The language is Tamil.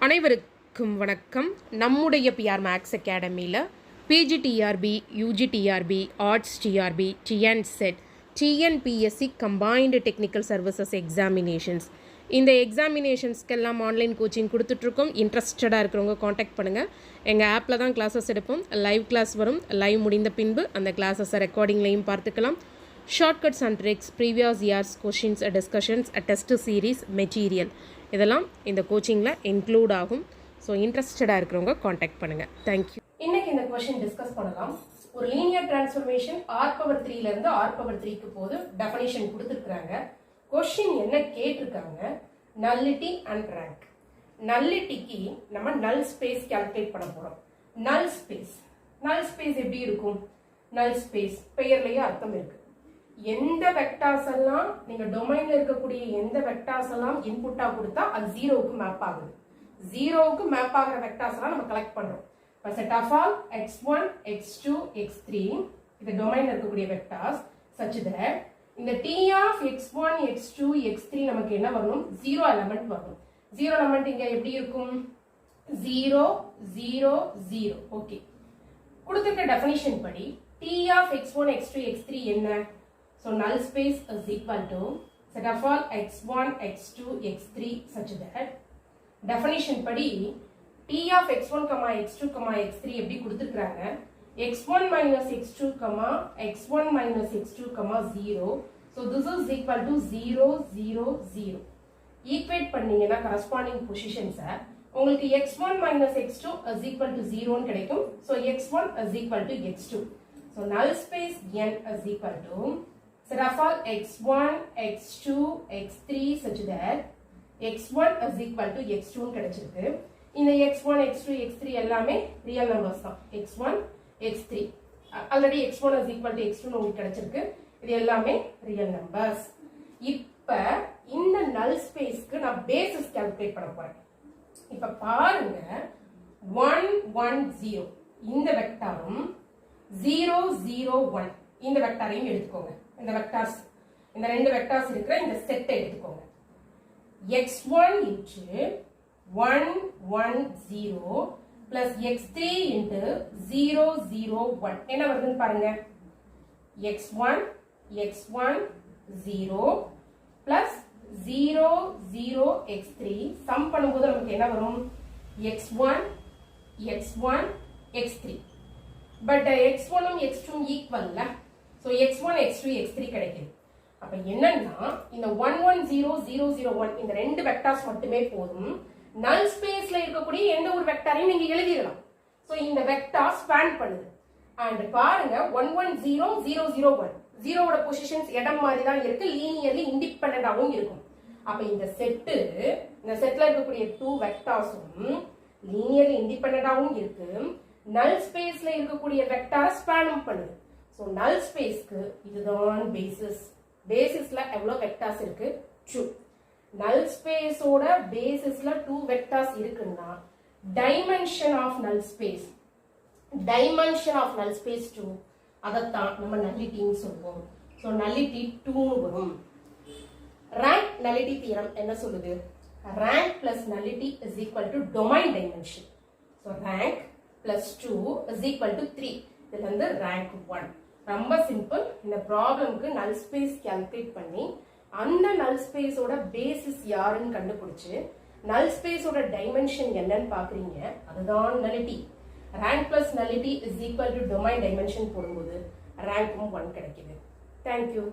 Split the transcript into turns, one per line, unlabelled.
அனைவருக்கும் வணக்கம். நம்முடைய பிஆர் மேக்ஸ் அகாடமியில் PGTRB, UGTRB, arts TRB, TNSET, TNPSC combined technical services examinations, இந்த எக்ஸாமினேஷன்ஸ்க்கெல்லாம் ஆன்லைன் கோச்சிங் கொடுத்துட்ருக்கோம். இன்ட்ரெஸ்டடாக இருக்கிறவங்க காண்டாக்ட் பண்ணுங்கள். எங்கள் ஆப்பில் தான் கிளாஸஸ் எடுப்போம். லைவ் கிளாஸ் வரும். லைவ் முடிந்த பின்பு அந்த கிளாஸஸை ரெக்கார்டிங்லையும் பார்த்துக்கலாம். Shortcuts and tricks, previous years questions, discussions, test series, material இதெல்லாம் இந்த கோச்சிங்கில் இன்க்ளூட் ஆகும். ஸோ இன்ட்ரெஸ்டடாக இருக்கிறவங்க காண்டாக்ட் பண்ணுங்கள். தேங்க்யூ.
இன்னைக்கு இந்த கொஷின் டிஸ்கஸ் பண்ணலாம். ஒரு லீனியர் டிரான்ஸ்ஃபர்மேஷன் R⁻3லேருந்து R⁻3க்கு போது டெஃபினிஷன் கொடுத்துருக்குறாங்க. கொஷின் என்ன கேட்டிருக்காங்க? Nullity and rank. நல்லிட்டிக்கு நம்ம நல் ஸ்பேஸ் கால்குலேட் பண்ண போகிறோம். நல் ஸ்பேஸ் எப்படி இருக்கும்? நல் ஸ்பேஸ் பெயர்லேயே அர்த்தம் இருக்கு. எந்த வெக்டார்ஸ் எல்லாம் நீங்க டொமைன்ல இருக்கக்கூடிய எந்த வெக்டார்ஸ் எல்லாம் இன்புட்டா கொடுத்தா அது ஜீரோவுக்கு மேப் ஆகுது. ஜீரோவுக்கு மேப் ஆகிற வெக்டார்ஸ் எல்லாம் நம்ம கலெக்ட் பண்றோம். இப்போ set of all x1, x2, x3 இந்த டொமைன்ல இருக்கக்கூடிய வெக்டார்ஸ் such that இந்த t of x1, x2, x3 நமக்கு என்ன வரணும்? ஜீரோ எலிமெண்ட் வரணும். ஜீரோ எலிமெண்ட் இங்க எப்படி இருக்கும்? 0 0 0. ஓகே, கொடுத்திருக்க டெஃபினிஷன் படி t of x1, x2, x3 என்ன? So null space is equal to set of all x1, x2, x3 such that definition படி t of x1, x2, x3 எப்படி கொடுத்திருக்காங்க? x1 minus x2, x1 minus x2, 0. So this is equal to 0 0 0. Equate பண்ணீங்கன்னா corresponding positions உங்களுக்கு x1 minus x2 is equal to 0 ன்னு கிடைக்கும். So x1 is equal to x2. So null space n is equal to set of all x1, x2, x3 such that x1 is equal to x2 கிடைச்சிருக்கு. இந்த x1, x2, x3 எல்லாமே ரியல் நம்பர்ஸ் தான். x1, x3 already x1 is equal to x2 உங்களுக்கு கிடைச்சிருக்கு. இது எல்லாமே ரியல் நம்பர்ஸ். இப்ப இந்த நல் ஸ்பேஸ்க்கு நான் பேசிஸ் கால்குலேட் பண்ண போறேன். இப்ப பாருங்க, 1 1 0 இந்த வெக்டாரும் 0 0 1 இந்த வெக்டாரையும் எடுத்துக்கோங்க. இந்த வெக்டார்ஸ், இந்த ரெண்டு வெக்டார்ஸ் இருக்கிற இந்த செட்டை எடுத்துக்கோங்க. x1 into 1 1 0 plus x3 into 0 0 1 என்ன வருதுன்னு பாருங்க. x1 0 plus 0 0 x3 சம் பண்ணும்போது நமக்கு என்ன வரும்? x1 x3. But x1 x2 ஈக்குவல்ல. So x1, x2, x3 கிடைக்குது. அப்ப என்னன்னா இந்த 1 1 0 0 0 1 இந்த ரெண்டு வெக்டார்ஸ் மட்டுமே போதும். நல் ஸ்பேஸ்ல இருக்கக்கூடிய எந்த ஒரு வெக்டாரையும் நீங்க எழுதிடலாம். சோ இந்த வெக்டார் ஸ்பேன் பண்ணுது. அண்ட் பாருங்க 1 1 0 0 0 1 ஜீரோவோட பொசிஷன்ஸ் இடம் மாதிரி தான் இருக்கு. லீனியர்லி இண்டிபெண்டன்டாவும் இருக்கும். அப்ப இந்த செட்ல இருக்கக்கூடிய டூ வெக்டார்ஸும் லீனியர்லி இண்டிபெண்டன்டாவும் இருக்கு. நல் ஸ்பேஸ்ல இருக்கக்கூடிய வெக்டார் ஸ்பேனும் பண்ணுது. So null spaceக்கு இதுதான் பேசிஸ். பேசிஸ்ல எவ்வளவு வெக்டார்ஸ் இருக்கு? 2. null space ஓட பேசிஸ்ல 2 வெக்டார்ஸ் இருக்குன்னா dimension of null space 2 அதத்தான் நம்ம நல்லிட்டின்னு சொல்லுவோம். So nullity 2 வரும். rank nullity theorem என்ன சொல்லுது? rank plus nullity is equal to domain dimension. So rank plus 2 is equal to 3. இதுல இருந்து rank 1. ரொம்ப சிம்பிள். இந்த ப்ராப்ளம்க்கு நல் ஸ்பேஸ் கால்குலேட் பண்ணி அந்த நல் ஸ்பேஸோட பேசிஸ் யாருன்னு கண்டுபிடிச்சு நல் ஸ்பேஸோட டைமென்ஷன் என்னன்னு பாக்குறீங்க. அதுதான் nullity. Rank plus nullity is equal to domain dimension போடும்போது ரேங்க்கும் 1 கிடைக்குது. தேங்க்யூ.